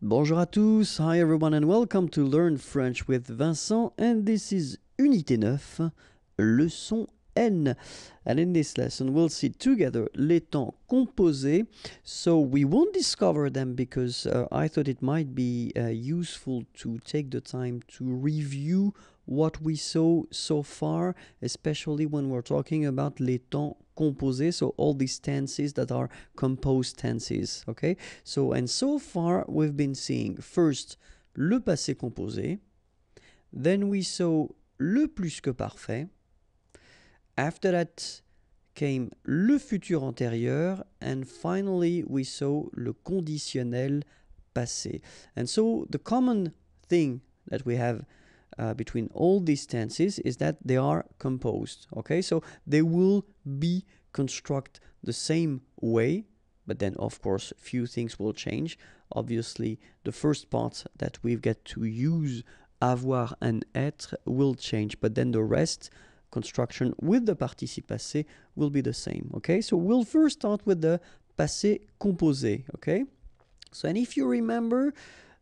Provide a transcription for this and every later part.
Bonjour à tous, hi everyone and welcome to Learn French with Vincent, and this is Unité 9, leçon N. And in this lesson we'll see together les temps composés. So we won't discover them because I thought it might be useful to take the time to review what we saw so far, especially when we're talking about les temps composés, so all these tenses that are composed tenses, okay? So far we've been seeing first le passé composé, then we saw le plus que parfait, after that came le futur antérieur, and finally we saw le conditionnel passé. And so the common thing that we have between all these tenses is that they are composed, okay? So they will be constructed the same way, but then of course few things will change. Obviously the first part that we've got to use, avoir and être, will change, but then the rest, construction with the participe passé, will be the same, okay? So we'll first start with the passé composé, okay? So, and if you remember,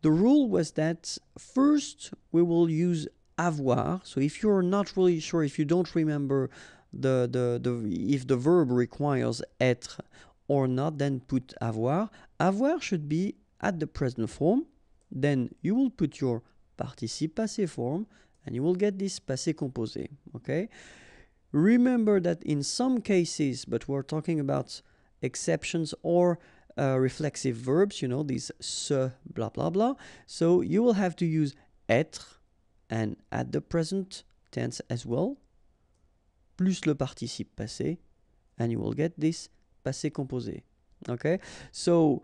the rule was that first we will use avoir. So if you're not really sure, if you don't remember if the verb requires être or not, then put avoir. Avoir should be at the present form. Then you will put your participe passé form and you will get this passé composé, okay? Remember that in some cases, but we're talking about exceptions or reflexive verbs, you know, these se, blah, blah, blah. So you will have to use être and at the present tense as well, plus le participe passé, and you will get this passé composé. Okay? So,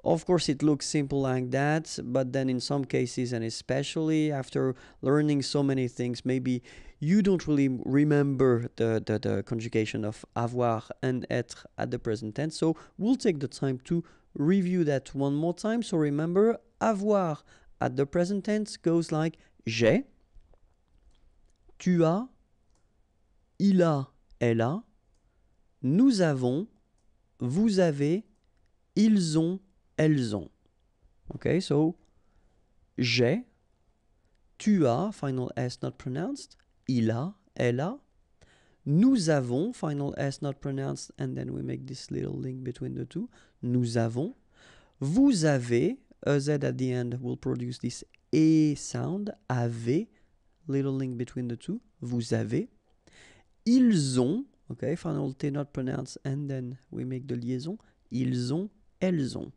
of course, it looks simple like that, but then in some cases, and especially after learning so many things, maybe you don't really remember the conjugation of avoir and être at the present tense. So we'll take the time to review that one more time. So remember, avoir at the present tense goes like j'ai, tu as, il a, elle a, nous avons, vous avez, ils ont, elles ont. Okay, so j'ai, tu as, final S not pronounced, il a, elle a, nous avons, final S not pronounced, and then we make this little link between the two, nous avons, vous avez, a Z at the end will produce this E sound, avez, little link between the two, vous avez, ils ont, okay, final T not pronounced, and then we make the liaison, ils ont, elles ont.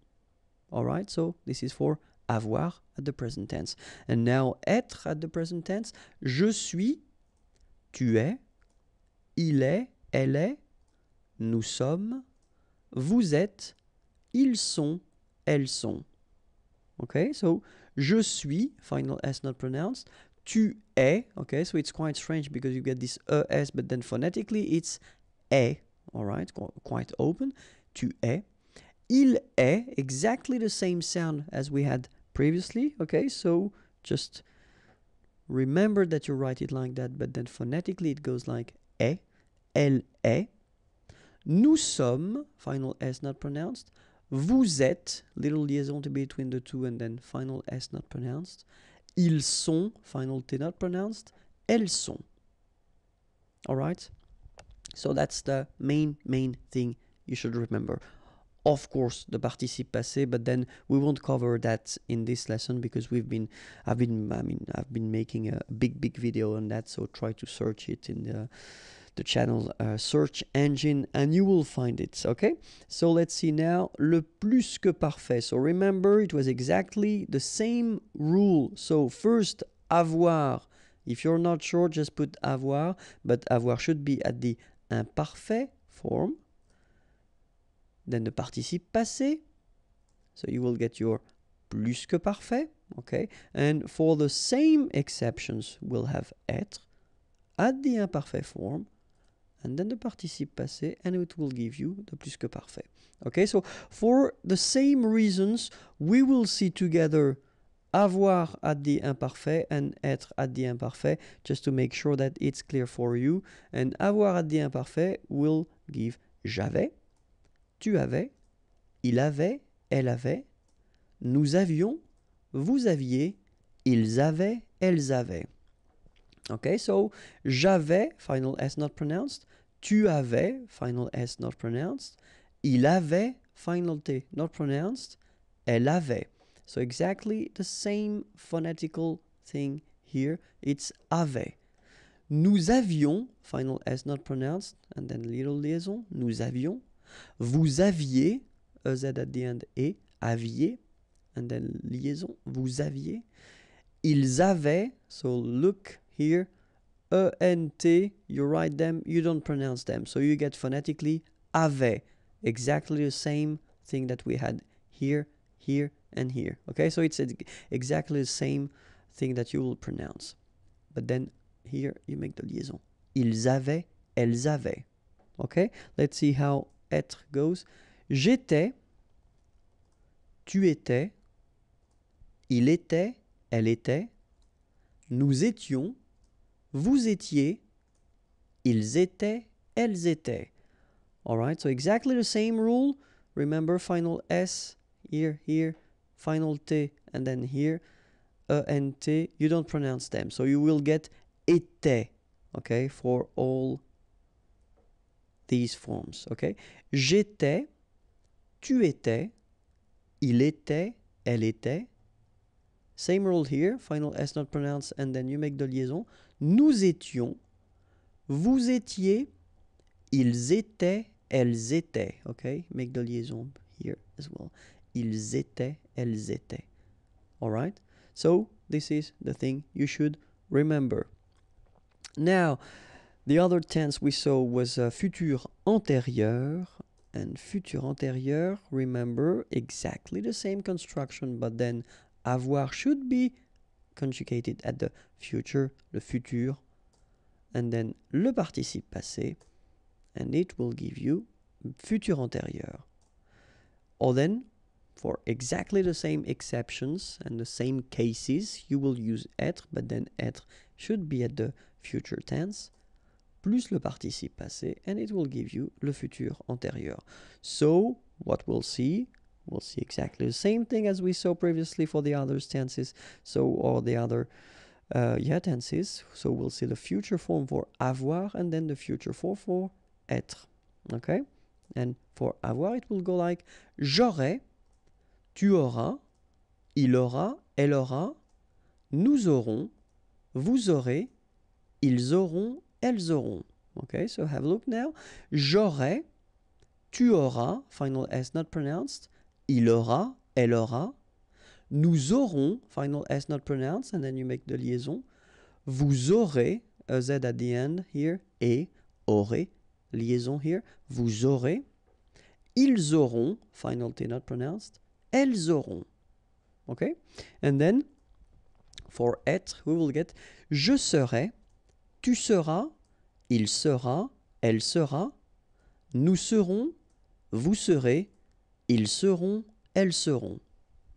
Alright, so this is for avoir at the present tense. And now être at the present tense, je suis, tu es, il est, elle est, nous sommes, vous êtes, ils sont, elles sont. Okay, so je suis, final S not pronounced, tu es, okay, so it's quite strange because you get this ES, but then phonetically it's est, alright, quite open, tu es. Il est, exactly the same sound as we had previously, okay, so just remember that you write it like that, but then phonetically it goes like est, elle est. Nous sommes, final S not pronounced. Vous êtes, little liaison between the two, and then final S not pronounced. Ils sont, final T not pronounced. Elles sont. Alright? So that's the main thing you should remember. Of course, the participe passé, but then we won't cover that in this lesson because I've been making a big video on that, so try to search it in the channel search engine and you will find it, okay? So let's see now, le plus que parfait. So remember, it was exactly the same rule. So first, avoir. If you're not sure, just put avoir, but avoir should be at the imparfait form. Then the participe passé. So you will get your plus que parfait, okay? And for the same exceptions, we'll have être at the imparfait form, and then the participe passé, and it will give you the plus que parfait. Okay, so for the same reasons, we will see together avoir at the imparfait and être at the imparfait, just to make sure that it's clear for you. And avoir at the imparfait will give j'avais, tu avais, il avait, elle avait, nous avions, vous aviez, ils avaient, elles avaient. Okay, so j'avais, final S not pronounced. Tu avais, final S not pronounced. Il avait, final T not pronounced. Elle avait. So exactly the same phonetical thing here. It's avait. Nous avions, final S not pronounced, and then little liaison. Nous avions. Vous aviez, EZ at the end, et aviez, and then liaison. Vous aviez. Ils avaient, so look here, E-N-T, you write them, you don't pronounce them. So you get phonetically avait, exactly the same thing that we had here, here, and here. Okay, so it's exactly the same thing that you will pronounce. But then here you make the liaison. Ils avaient, elles avaient. Okay, let's see how être goes. J'étais, tu étais, il était, elle était, nous étions, vous étiez, ils étaient, elles étaient. Alright, so exactly the same rule. Remember, final S, here, here, final T, and then here, and T. You don't pronounce them. So you will get était, okay, for all these forms, okay? J'étais, tu étais, il était, elle était. Same rule here, final S not pronounced, and then you make the liaison. Nous étions, vous étiez, ils étaient, elles étaient. Okay, make the liaison here as well. Ils étaient, elles étaient. Alright, so this is the thing you should remember. Now, the other tense we saw was futur antérieur. And futur antérieur, remember, exactly the same construction, but then avoir should be conjugated at the future, le futur, and then le participe passé, and it will give you futur antérieur. Or then, for exactly the same exceptions and the same cases, you will use être, but then être should be at the future tense, plus le participe passé, and it will give you le futur antérieur. So, what we'll see exactly the same thing as we saw previously for the other tenses, or the other tenses. So we'll see the future form for avoir and then the future form for être. Okay? And for avoir, it will go like j'aurai, tu auras, il aura, elle aura, nous aurons, vous aurez, ils auront, elles auront. Okay, so have a look now. J'aurai, tu auras, final S not pronounced, il aura, elle aura, nous aurons, final S not pronounced, and then you make the liaison, vous aurez, a Z at the end here, et, aurez, liaison here, vous aurez, ils auront, final T not pronounced, elles auront. Okay? And then, for être, we will get, je serai, tu seras, il sera, elle sera, nous serons, vous serez, ils seront, elles seront.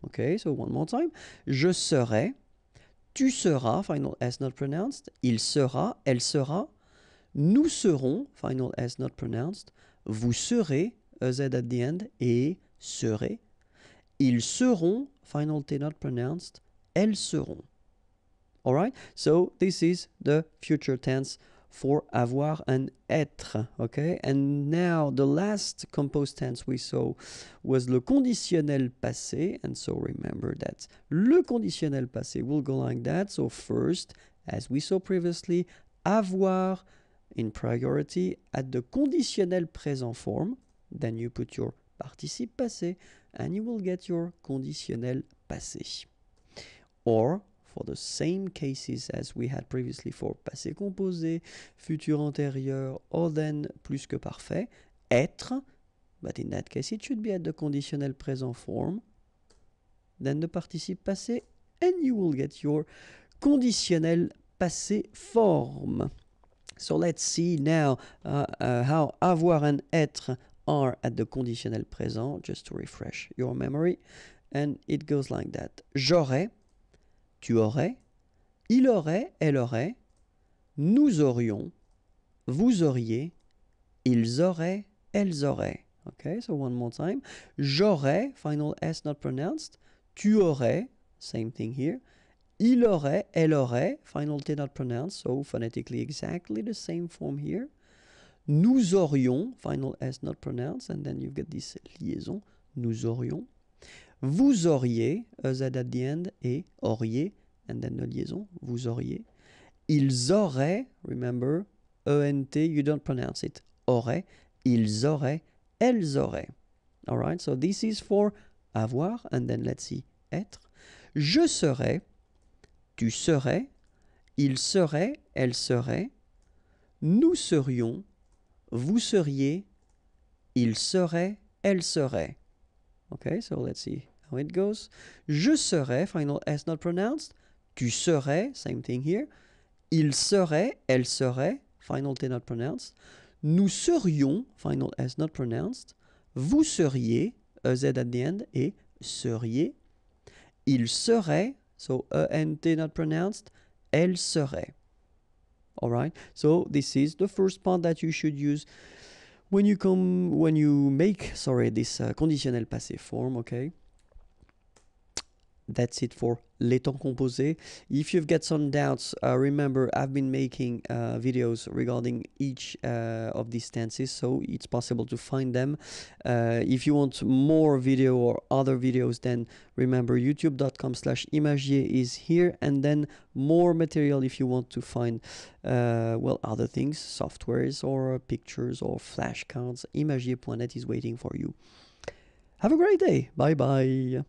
Okay, so one more time. Je serai, tu seras, final S not pronounced, il sera, elle sera, nous serons, final S not pronounced, vous serez, a Z at the end, et serez, ils seront, final T not pronounced, elles seront. Alright, so this is the future tense for avoir and être, okay? And now the last composed tense we saw was le conditionnel passé, and so remember that le conditionnel passé will go like that. So first, as we saw previously, avoir in priority at the conditionnel présent form, then you put your participe passé, and you will get your conditionnel passé. Or, for the same cases as we had previously for passé composé, futur antérieur, or then plus que parfait, être, but in that case it should be at the conditionnel présent form, then the participe passé, and you will get your conditionnel passé form. So let's see now how avoir and être are at the conditionnel présent, just to refresh your memory, and it goes like that. J'aurais, tu aurais, il aurait, elle aurait, nous aurions, vous auriez, ils auraient, elles auraient. Okay, so one more time. J'aurais, final S not pronounced, tu aurais, same thing here. Il aurait, elle aurait, final T not pronounced, so phonetically exactly the same form here. Nous aurions, final S not pronounced, and then you've got this liaison, nous aurions. Vous auriez, EZ at the end, et auriez, and then the liaison, vous auriez. Ils auraient, remember, ENT, you don't pronounce it, auraient, ils auraient, elles auraient. All right, so this is for avoir, and then let's see, être. Je serais, tu serais, il serait, elle serait, nous serions, vous seriez, il serait, elle serait. Okay, so let's see how it goes. Je serais, final S not pronounced. Tu serais, same thing here. Il serait, elle serait, final T not pronounced. Nous serions, final S not pronounced. Vous seriez, EZ at the end, et seriez. Il serait, so ENT not pronounced, elle serait. All right, so this is the first part that you should use when you make this conditionnel passé form. Okay, that's it for les temps composés. If you've got some doubts, remember I've been making videos regarding each of these tenses, so it's possible to find them. If you want more video or other videos, then remember youtube.com/imagier is here, and then more material if you want to find other things, softwares or pictures or flashcards. Imagier.net is waiting for you. Have a great day. Bye bye.